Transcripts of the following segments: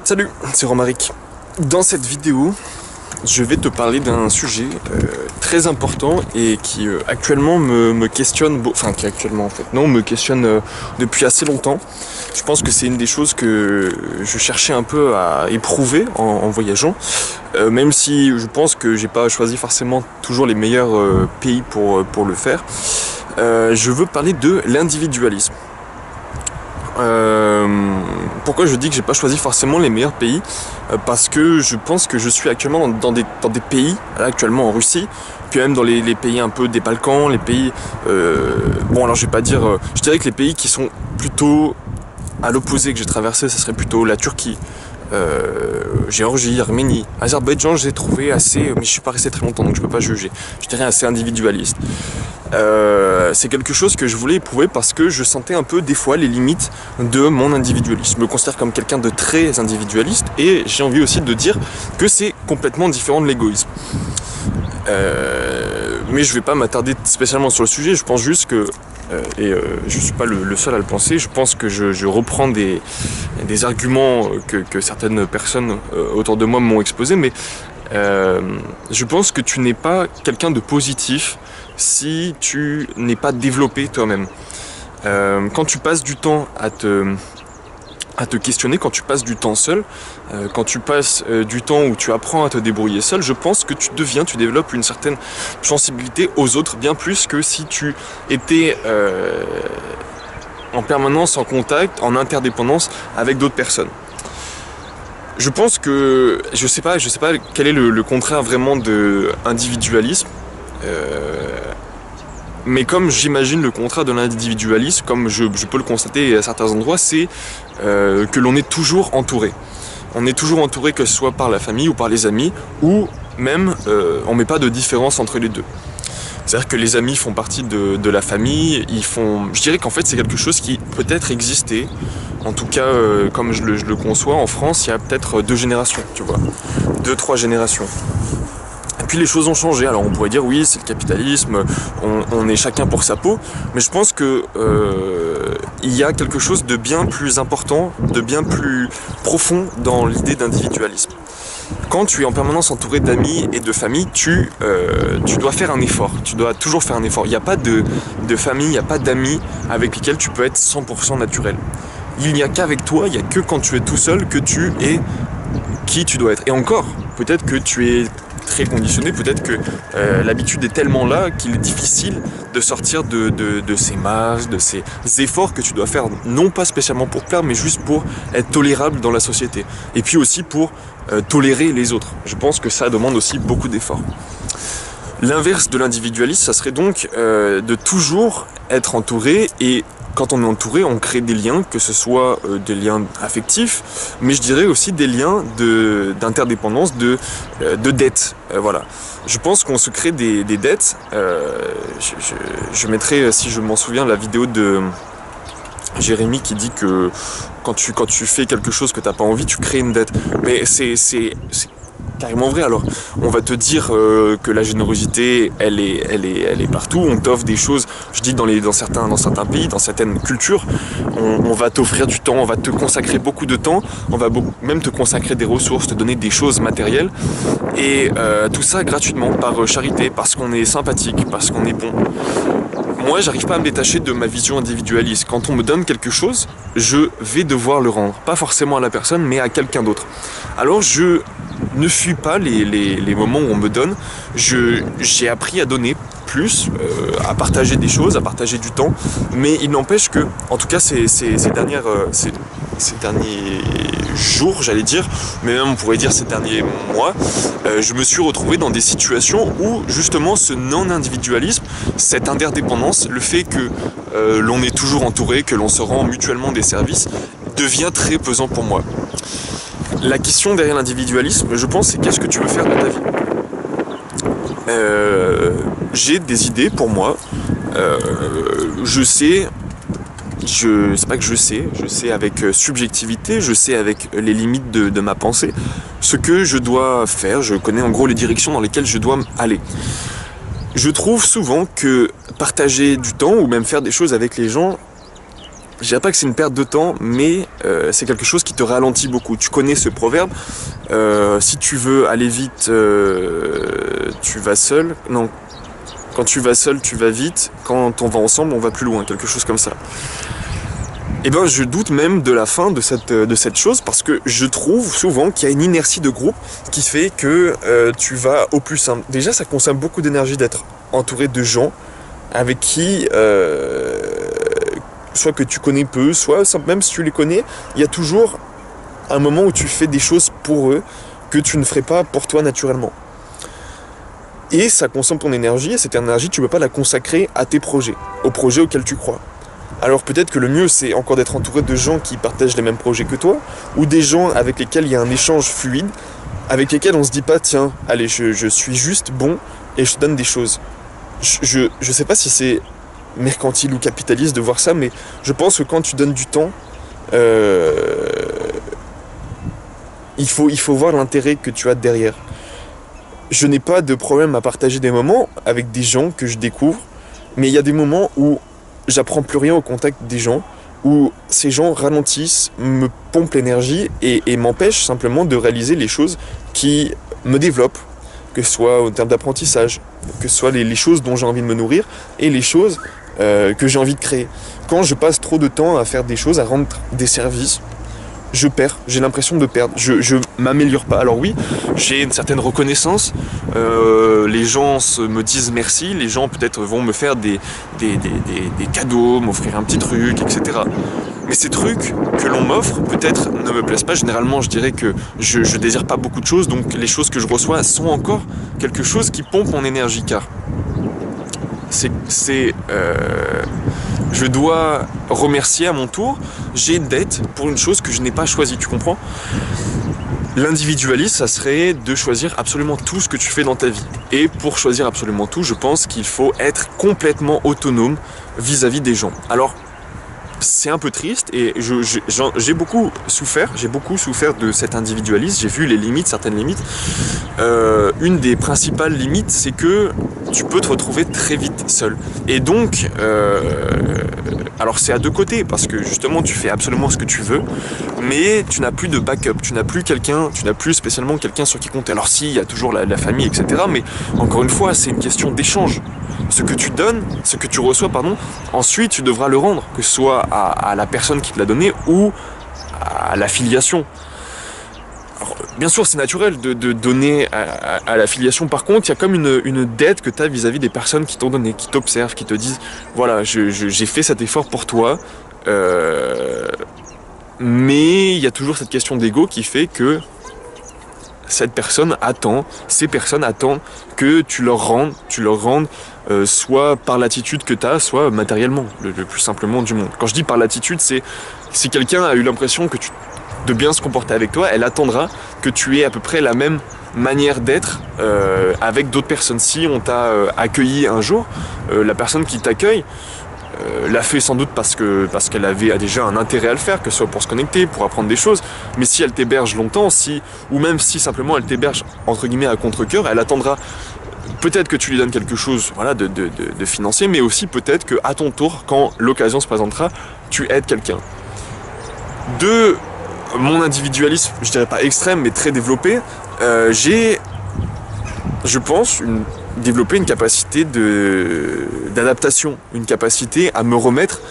Salut, c'est Romaric. Dans cette vidéo, je vais te parler d'un sujet très important et qui actuellement me questionne, enfin qui actuellement en fait, non, me questionne depuis assez longtemps. Je pense que c'est une des choses que je cherchais un peu à éprouver en voyageant, même si je pense que j'ai pas choisi forcément toujours les meilleurs pays pour le faire. Je veux parler de l'individualisme. Pourquoi je dis que j'ai pas choisi forcément les meilleurs pays, parce que je pense que je suis actuellement dans des pays, là, actuellement en Russie, puis même dans les pays un peu des Balkans, les pays, bon alors je vais pas dire, je dirais que les pays qui sont plutôt à l'opposé que j'ai traversé, ça serait plutôt la Turquie, Géorgie, Arménie, Azerbaïdjan, j'ai trouvé assez, mais je suis pas resté très longtemps donc je peux pas juger, je dirais assez individualiste. C'est quelque chose que je voulais éprouver parce que je sentais un peu des fois les limites de mon individualisme. Je me considère comme quelqu'un de très individualiste et j'ai envie aussi de dire que c'est complètement différent de l'égoïsme. Mais je vais pas m'attarder spécialement sur le sujet, je pense juste que, je suis pas le seul à le penser, je pense que je reprends des arguments que certaines personnes autour de moi m'ont exposés, mais je pense que tu n'es pas quelqu'un de positif si tu n'es pas développé toi-même. Quand tu passes du temps à te questionner, quand tu passes du temps seul, quand tu passes du temps où tu apprends à te débrouiller seul, je pense que tu développes une certaine sensibilité aux autres, bien plus que si tu étais en permanence en contact, en interdépendance avec d'autres personnes. Je pense que, je sais pas quel est le contraire vraiment de individualisme, mais comme j'imagine le contraire de l'individualisme, comme je peux le constater à certains endroits, c'est que l'on est toujours entouré. On est toujours entouré, que ce soit par la famille ou par les amis, ou même on met pas de différence entre les deux. C'est-à-dire que les amis font partie de la famille, je dirais qu'en fait c'est quelque chose qui peut-être existait, en tout cas comme je le conçois, en France il y a peut-être 2 générations, tu vois, 2-3 générations. Et puis les choses ont changé, alors on pourrait dire oui c'est le capitalisme, on est chacun pour sa peau, mais je pense que il y a quelque chose de bien plus important, de bien plus profond dans l'idée d'individualisme. Quand tu es en permanence entouré d'amis et de famille, tu dois faire un effort, tu dois toujours faire un effort. Il n'y a pas de famille, il n'y a pas d'amis avec lesquels tu peux être 100% naturel. Il n'y a qu'avec toi, il n'y a que quand tu es tout seul que tu es qui tu dois être. Et encore, peut-être que tu es très conditionné, peut-être que l'habitude est tellement là qu'il est difficile de sortir de ces marges, de ces efforts que tu dois faire, non pas spécialement pour plaire, mais juste pour être tolérable dans la société. Et puis aussi pour tolérer les autres. Je pense que ça demande aussi beaucoup d'efforts. L'inverse de l'individualisme, ça serait donc de toujours être entouré, et quand on est entouré, on crée des liens, que ce soit des liens affectifs, mais je dirais aussi des liens d'interdépendance, de dette. Voilà. Je pense qu'on se crée des dettes. Je mettrai, si je m'en souviens, la vidéo de Jérémy qui dit que quand tu fais quelque chose que t'as pas envie, tu crées une dette. Mais c'est carrément vrai. Alors, on va te dire que la générosité, elle est partout. On t'offre des choses. Je dis dans certains pays, dans certaines cultures, on va t'offrir du temps, on va te consacrer beaucoup de temps, on va même te consacrer des ressources, te donner des choses matérielles, et tout ça gratuitement, par charité, parce qu'on est sympathique, parce qu'on est bon. Moi, j'arrive pas à me détacher de ma vision individualiste. Quand on me donne quelque chose, je vais devoir le rendre. Pas forcément à la personne, mais à quelqu'un d'autre. Alors, je ne fuis pas les moments où on me donne. J'ai appris à donner plus, à partager des choses, à partager du temps. Mais il n'empêche que, en tout cas, ces derniers jours, j'allais dire, mais même on pourrait dire ces derniers mois, je me suis retrouvé dans des situations où justement ce non-individualisme, cette interdépendance, le fait que l'on est toujours entouré, que l'on se rend mutuellement des services, devient très pesant pour moi. La question derrière l'individualisme, je pense, c'est qu'est-ce que tu veux faire de ta vie ? J'ai des idées pour moi, c'est pas que je sais avec subjectivité, je sais avec les limites de ma pensée, ce que je dois faire, je connais en gros les directions dans lesquelles je dois aller. Je trouve souvent que partager du temps ou même faire des choses avec les gens, je dirais pas que c'est une perte de temps, mais c'est quelque chose qui te ralentit beaucoup. Tu connais ce proverbe, si tu veux aller vite, tu vas seul. Non, quand tu vas seul, tu vas vite. Quand on va ensemble, on va plus loin. Quelque chose comme ça. Et ben, je doute même de la fin de cette chose, parce que je trouve souvent qu'il y a une inertie de groupe qui fait que tu vas au plus simple. Déjà, ça consomme beaucoup d'énergie d'être entouré de gens avec qui soit que tu connais peu, soit même si tu les connais, il y a toujours un moment où tu fais des choses pour eux que tu ne ferais pas pour toi naturellement. Et ça consomme ton énergie, et cette énergie, tu ne peux pas la consacrer à tes projets, aux projets auxquels tu crois. Alors peut-être que le mieux, c'est encore d'être entouré de gens qui partagent les mêmes projets que toi, ou des gens avec lesquels il y a un échange fluide, avec lesquels on se dit pas, tiens, allez, je suis juste bon, et je te donne des choses. Je sais pas si c'est mercantile ou capitaliste de voir ça, mais je pense que quand tu donnes du temps, il faut voir l'intérêt que tu as derrière. Je n'ai pas de problème à partager des moments avec des gens que je découvre, mais il y a des moments où j'apprends plus rien au contact des gens, où ces gens ralentissent, me pompent l'énergie et m'empêchent simplement de réaliser les choses qui me développent, que ce soit au terme d'apprentissage, que ce soit les choses dont j'ai envie de me nourrir et les choses que j'ai envie de créer. Quand je passe trop de temps à faire des choses, à rendre des services, je perds, j'ai l'impression de perdre, je m'améliore pas. Alors oui, j'ai une certaine reconnaissance, les gens me disent merci, les gens peut-être vont me faire des cadeaux, m'offrir un petit truc, etc. Mais ces trucs que l'on m'offre, peut-être ne me plaisent pas. Généralement, je dirais que je désire pas beaucoup de choses, donc les choses que je reçois sont encore quelque chose qui pompe mon énergie, car je dois remercier à mon tour, j'ai une dette pour une chose que je n'ai pas choisie, tu comprends ? L'individualisme, ça serait de choisir absolument tout ce que tu fais dans ta vie. Et pour choisir absolument tout, je pense qu'il faut être complètement autonome vis-à-vis des gens. Alors, c'est un peu triste et j'ai beaucoup souffert de cet individualisme, j'ai vu les limites, certaines limites. Une des principales limites, c'est que tu peux te retrouver très vite seul. Et donc, alors c'est à deux côtés, parce que justement tu fais absolument ce que tu veux, mais tu n'as plus de backup, tu n'as plus spécialement quelqu'un sur qui compter. Alors si, il y a toujours la famille, etc. Mais encore une fois, c'est une question d'échange. Ce que tu donnes, ce que tu reçois, ensuite tu devras le rendre, que ce soit à la personne qui te l'a donné ou à l'affiliation. Alors, bien sûr, c'est naturel de donner à l'affiliation. Par contre, il y a comme une dette que tu as vis-à-vis des personnes qui t'ont donné, qui t'observent, qui te disent « Voilà, j'ai fait cet effort pour toi. » Mais il y a toujours cette question d'ego qui fait que ces personnes attendent que tu leur rendes, soit par l'attitude que tu as, soit matériellement, le plus simplement du monde. Quand je dis par l'attitude, c'est si quelqu'un a eu l'impression de bien se comporter avec toi, elle attendra que tu aies à peu près la même manière d'être avec d'autres personnes. Si on t'a accueilli un jour, la personne qui t'accueille l'a fait sans doute parce qu'elle avait déjà un intérêt à le faire, que ce soit pour se connecter, pour apprendre des choses, mais si elle t'héberge longtemps, ou même si simplement elle t'héberge entre guillemets à contre-cœur, elle attendra peut-être que tu lui donnes quelque chose de financier, mais aussi peut-être qu'à ton tour, quand l'occasion se présentera, tu aides quelqu'un. De mon individualisme, je dirais pas extrême, mais très développé, j'ai, je pense, développer une capacité d'adaptation, une capacité à me remettre,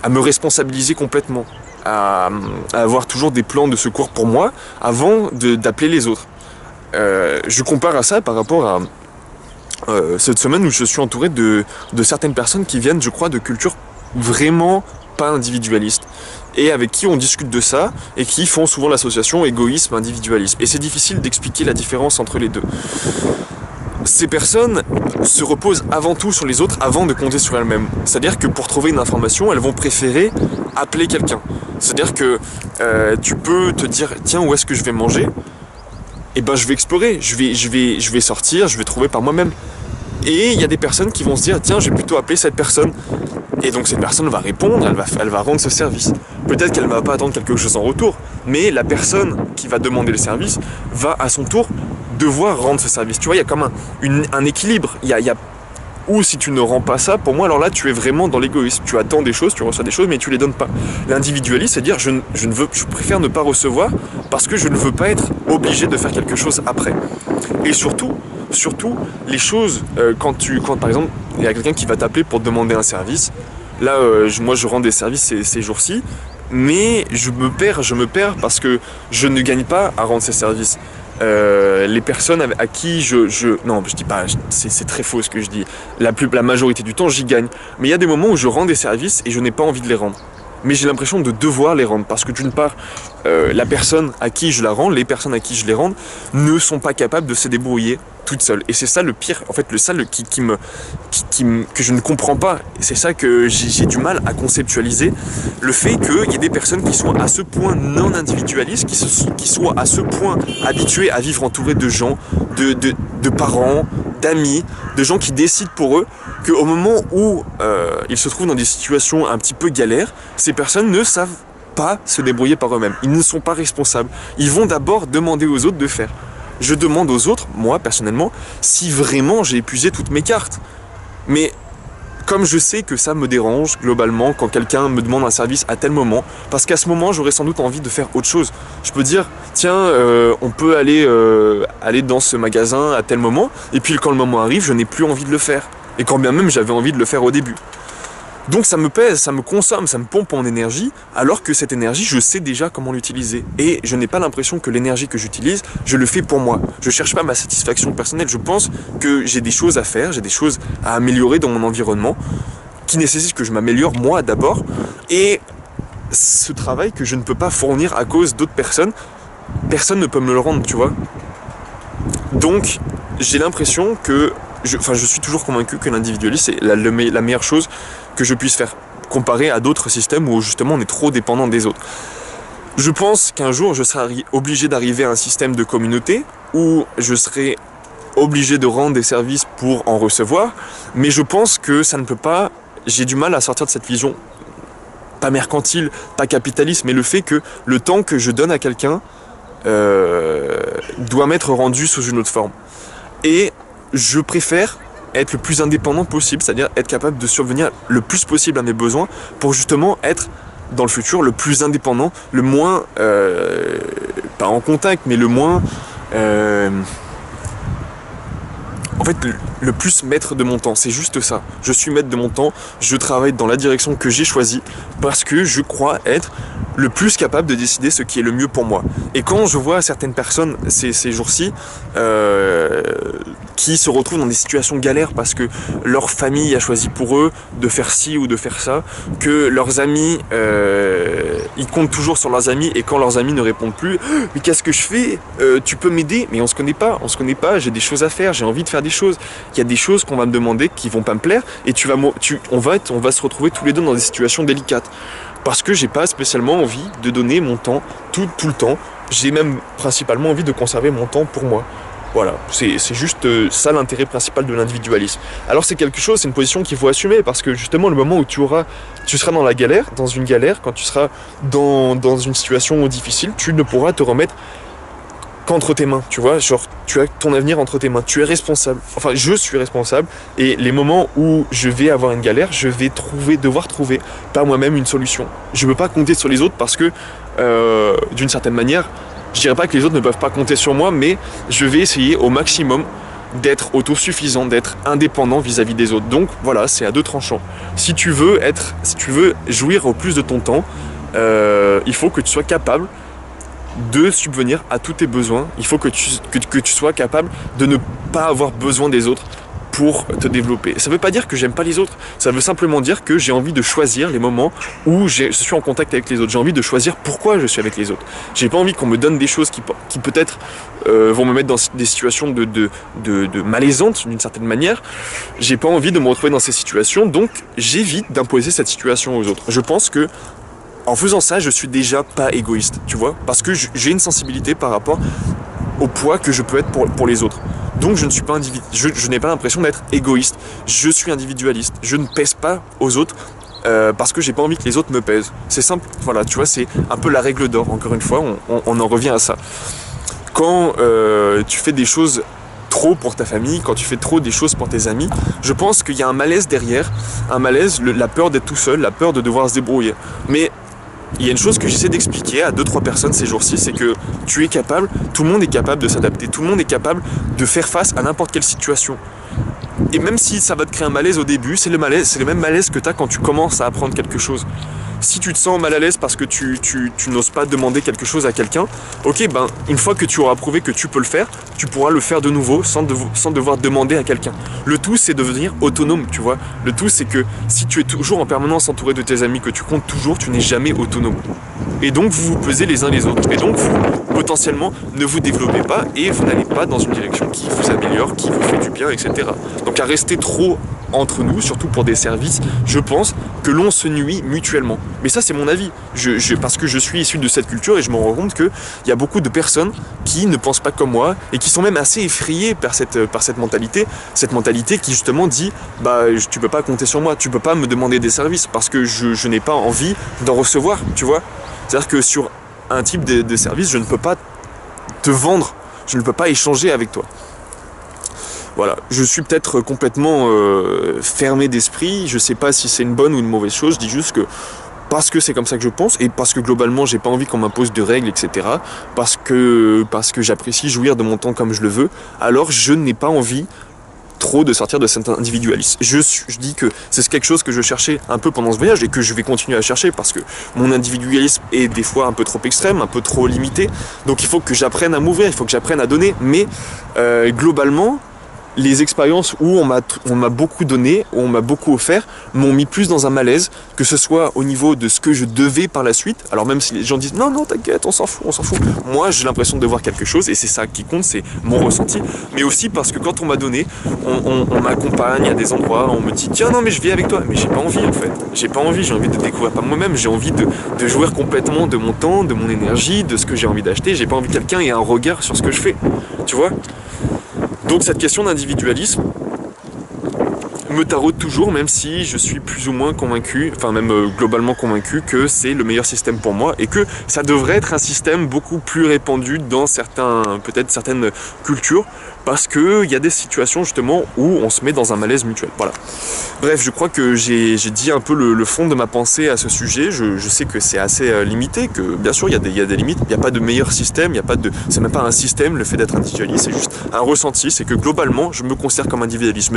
à me responsabiliser complètement, à avoir toujours des plans de secours pour moi avant d'appeler les autres. Je compare à ça par rapport à cette semaine où je suis entouré de certaines personnes qui viennent, je crois, de cultures vraiment pas individualistes et avec qui on discute de ça et qui font souvent l'association égoïsme-individualisme. Et c'est difficile d'expliquer la différence entre les deux. Ces personnes se reposent avant tout sur les autres avant de compter sur elles-mêmes. C'est-à-dire que pour trouver une information, elles vont préférer appeler quelqu'un. C'est-à-dire que tu peux te dire « Tiens, où est-ce que je vais manger ?» Eh ben, je vais explorer, je vais sortir, je vais trouver par moi-même. Et il y a des personnes qui vont se dire « Tiens, je vais plutôt appeler cette personne. » Et donc cette personne va répondre, elle va rendre ce service. Peut-être qu'elle ne va pas attendre quelque chose en retour, mais la personne qui va demander le service va à son tour devoir rendre ce service. Tu vois, il y a comme un équilibre. Il y a Ou si tu ne rends pas ça, pour moi, alors là, tu es vraiment dans l'égoïsme. Tu attends des choses, tu reçois des choses, mais tu les donnes pas. L'individualisme, c'est dire je préfère ne pas recevoir parce que je ne veux pas être obligé de faire quelque chose après. Et surtout, les choses, quand par exemple, il y a quelqu'un qui va t'appeler pour te demander un service. Là, moi, je rends des services ces jours-ci, mais je me perds parce que je ne gagne pas à rendre ces services. Les personnes à qui non, je dis pas, c'est très faux ce que je dis. La majorité du temps, j'y gagne. Mais il y a des moments où je rends des services et je n'ai pas envie de les rendre. Mais j'ai l'impression de devoir les rendre parce que d'une part, la personne à qui je la rends, les personnes à qui je les rends, ne sont pas capables de se débrouiller toutes seules. Et c'est ça le pire, en fait, le ça que je ne comprends pas. C'est ça que j'ai du mal à conceptualiser. Le fait qu'il y ait des personnes qui soient à ce point non individualistes, qui soient à ce point habituées à vivre entourées de gens, de parents, d'amis, de gens qui décident pour eux, qu'au moment où ils se trouvent dans des situations un petit peu galères, ces personnes ne savent pas se débrouiller par eux-mêmes. Ils ne sont pas responsables. Ils vont d'abord demander aux autres de faire. Je demande aux autres, moi personnellement, si vraiment j'ai épuisé toutes mes cartes. Mais comme je sais que ça me dérange globalement quand quelqu'un me demande un service à tel moment, parce qu'à ce moment j'aurais sans doute envie de faire autre chose. Je peux dire, tiens, on peut aller dans ce magasin à tel moment, et puis quand le moment arrive, je n'ai plus envie de le faire. Et quand bien même j'avais envie de le faire au début. Donc ça me pèse, ça me consomme, ça me pompe en énergie, alors que cette énergie, je sais déjà comment l'utiliser. Et je n'ai pas l'impression que l'énergie que j'utilise, je le fais pour moi. Je ne cherche pas ma satisfaction personnelle, je pense que j'ai des choses à faire, j'ai des choses à améliorer dans mon environnement, qui nécessitent que je m'améliore moi d'abord, et ce travail que je ne peux pas fournir à cause d'autres personnes, personne ne peut me le rendre, tu vois. Donc j'ai l'impression que je suis toujours convaincu que l'individualisme c'est la meilleure chose que je puisse faire, comparé à d'autres systèmes où justement on est trop dépendant des autres. Je pense qu'un jour je serai obligé d'arriver à un système de communauté où je serai obligé de rendre des services pour en recevoir, mais je pense que ça ne peut pas, j'ai du mal à sortir de cette vision, pas mercantile, pas capitaliste, mais le fait que le temps que je donne à quelqu'un doit m'être rendu sous une autre forme. Et je préfère être le plus indépendant possible, c'est-à-dire être capable de subvenir le plus possible à mes besoins pour justement être dans le futur le plus indépendant, le moins, pas en contact, mais le moins, en fait, le plus maître de mon temps, c'est juste ça. Je suis maître de mon temps, je travaille dans la direction que j'ai choisie parce que je crois être le plus capable de décider ce qui est le mieux pour moi. Et quand je vois certaines personnes ces jours-ci qui se retrouvent dans des situations galères parce que leur famille a choisi pour eux de faire ci ou de faire ça, que leurs amis, ils comptent toujours sur leurs amis et quand leurs amis ne répondent plus, mais qu'est-ce que je fais, tu peux m'aider? Mais on se connaît pas, j'ai des choses à faire, j'ai envie de faire des choses. Il y a des choses qu'on va me demander qui vont pas me plaire et on va se retrouver tous les deux dans des situations délicates. Parce que j'ai pas spécialement envie de donner mon temps tout le temps. J'ai même principalement envie de conserver mon temps pour moi. Voilà, c'est juste ça l'intérêt principal de l'individualisme. Alors c'est une position qu'il faut assumer parce que justement le moment où tu seras dans une galère, quand tu seras dans une situation difficile, tu ne pourras te remettre qu'entre tes mains, tu vois, genre tu as ton avenir entre tes mains, tu es responsable, enfin je suis responsable et les moments où je vais avoir une galère, je vais devoir trouver par moi-même une solution. Je ne peux pas compter sur les autres parce que d'une certaine manière, je dirais pas que les autres ne peuvent pas compter sur moi, mais je vais essayer au maximum d'être autosuffisant, d'être indépendant vis-à-vis des autres. Donc voilà, c'est à deux tranchants. Si tu veux jouir au plus de ton temps, il faut que tu sois capable de subvenir à tous tes besoins. Il faut que tu sois capable de ne pas avoir besoin des autres pour te développer. Ça ne veut pas dire que j'aime pas les autres, ça veut simplement dire que j'ai envie de choisir les moments où je suis en contact avec les autres. J'ai envie de choisir pourquoi je suis avec les autres. J'ai pas envie qu'on me donne des choses qui peut-être vont me mettre dans des situations de malaisantes d'une certaine manière. J'ai pas envie de me retrouver dans ces situations, donc j'évite d'imposer cette situation aux autres. Je pense que en faisant ça, je suis déjà pas égoïste, tu vois, parce que j'ai une sensibilité par rapport au poids que je peux être pour les autres. Donc je ne suis pas je n'ai pas l'impression d'être égoïste. Je suis individualiste. Je ne pèse pas aux autres parce que j'ai pas envie que les autres me pèsent. C'est simple, voilà, tu vois, c'est un peu la règle d'or. Encore une fois, on en revient à ça. Quand tu fais des choses trop pour ta famille, quand tu fais trop des choses pour tes amis, je pense qu'il y a un malaise derrière, un malaise, la peur d'être tout seul, la peur de devoir se débrouiller. Mais il y a une chose que j'essaie d'expliquer à 2-3 personnes ces jours-ci, c'est que tu es capable, tout le monde est capable de s'adapter, tout le monde est capable de faire face à n'importe quelle situation. Et même si ça va te créer un malaise au début, c'est le même malaise que tu as quand tu commences à apprendre quelque chose. Si tu te sens mal à l'aise parce que tu n'oses pas demander quelque chose à quelqu'un, ok, ben une fois que tu auras prouvé que tu peux le faire, tu pourras le faire de nouveau sans devoir demander à quelqu'un. Le tout, c'est de devenir autonome, tu vois. Le tout, c'est que si tu es toujours en permanence entouré de tes amis, que tu comptes toujours, tu n'es jamais autonome. Et donc vous vous pesez les uns les autres. Et donc vous, potentiellement, ne vous développez pas et vous n'allez pas dans une direction qui vous améliore, qui vous fait du bien, etc. Donc à rester trop entre nous, surtout pour des services, je pense que l'on se nuit mutuellement. Mais ça, c'est mon avis. Parce que je suis issu de cette culture et je me rends compte qu'il y a beaucoup de personnes qui ne pensent pas comme moi et qui sont même assez effrayées par cette mentalité qui justement dit bah tu peux pas compter sur moi, tu peux pas me demander des services parce que je n'ai pas envie d'en recevoir, tu vois. C'est-à-dire que sur un type de service, je ne peux pas te vendre, je ne peux pas échanger avec toi. Voilà, je suis peut-être complètement fermé d'esprit, je sais pas si c'est une bonne ou une mauvaise chose, je dis juste que parce que c'est comme ça que je pense et parce que globalement j'ai pas envie qu'on m'impose de règles, etc. Parce que j'apprécie jouir de mon temps comme je le veux, alors je n'ai pas envie trop de sortir de cet individualisme. Je dis que c'est quelque chose que je cherchais un peu pendant ce voyage et que je vais continuer à chercher parce que mon individualisme est des fois un peu trop extrême, un peu trop limité, donc il faut que j'apprenne à m'ouvrir, il faut que j'apprenne à donner, mais globalement, les expériences où on m'a beaucoup donné, où on m'a beaucoup offert, m'ont mis plus dans un malaise, que ce soit au niveau de ce que je devais par la suite. Alors même si les gens disent non, t'inquiète, on s'en fout. Moi, j'ai l'impression de voir quelque chose et c'est ça qui compte, c'est mon ressenti. Mais aussi parce que quand on m'a donné, on m'accompagne à des endroits, on me dit tiens non mais je viens avec toi. Mais j'ai pas envie en fait. J'ai pas envie, j'ai envie de découvrir par moi-même, j'ai envie de jouir complètement de mon temps, de mon énergie, de ce que j'ai envie d'acheter. J'ai pas envie que quelqu'un ait un regard sur ce que je fais. Tu vois ? Donc cette question d'individualisme me taraude toujours, même si je suis plus ou moins convaincu, enfin même globalement convaincu que c'est le meilleur système pour moi et que ça devrait être un système beaucoup plus répandu dans peut-être certaines cultures, parce qu'il y a des situations justement où on se met dans un malaise mutuel. Voilà. Bref, je crois que j'ai dit un peu le fond de ma pensée à ce sujet. Je sais que c'est assez limité, que bien sûr il y a des limites, il n'y a pas de meilleur système, c'est même pas un système le fait d'être individualiste, c'est juste un ressenti, c'est que globalement je me considère comme individualiste.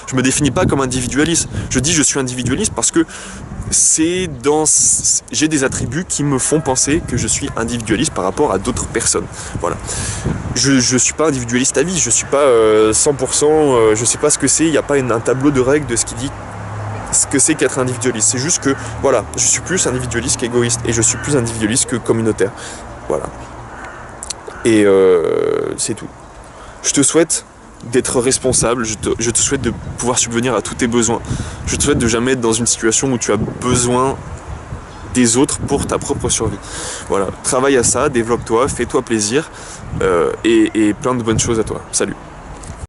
Je me définis pas comme individualiste, je dis je suis individualiste parce que j'ai des attributs qui me font penser que je suis individualiste par rapport à d'autres personnes. Voilà. Je suis pas individualiste à vie, je suis pas 100%, je sais pas ce que c'est, il n'y a pas un tableau de règles de ce qui dit ce que c'est qu'être individualiste. C'est juste que, voilà, je suis plus individualiste qu'égoïste et je suis plus individualiste que communautaire. Voilà. Et c'est tout. Je te souhaite d'être responsable, je te souhaite de pouvoir subvenir à tous tes besoins. Je te souhaite de jamais être dans une situation où tu as besoin des autres pour ta propre survie. Voilà, travaille à ça, développe-toi, fais-toi plaisir et plein de bonnes choses à toi. Salut.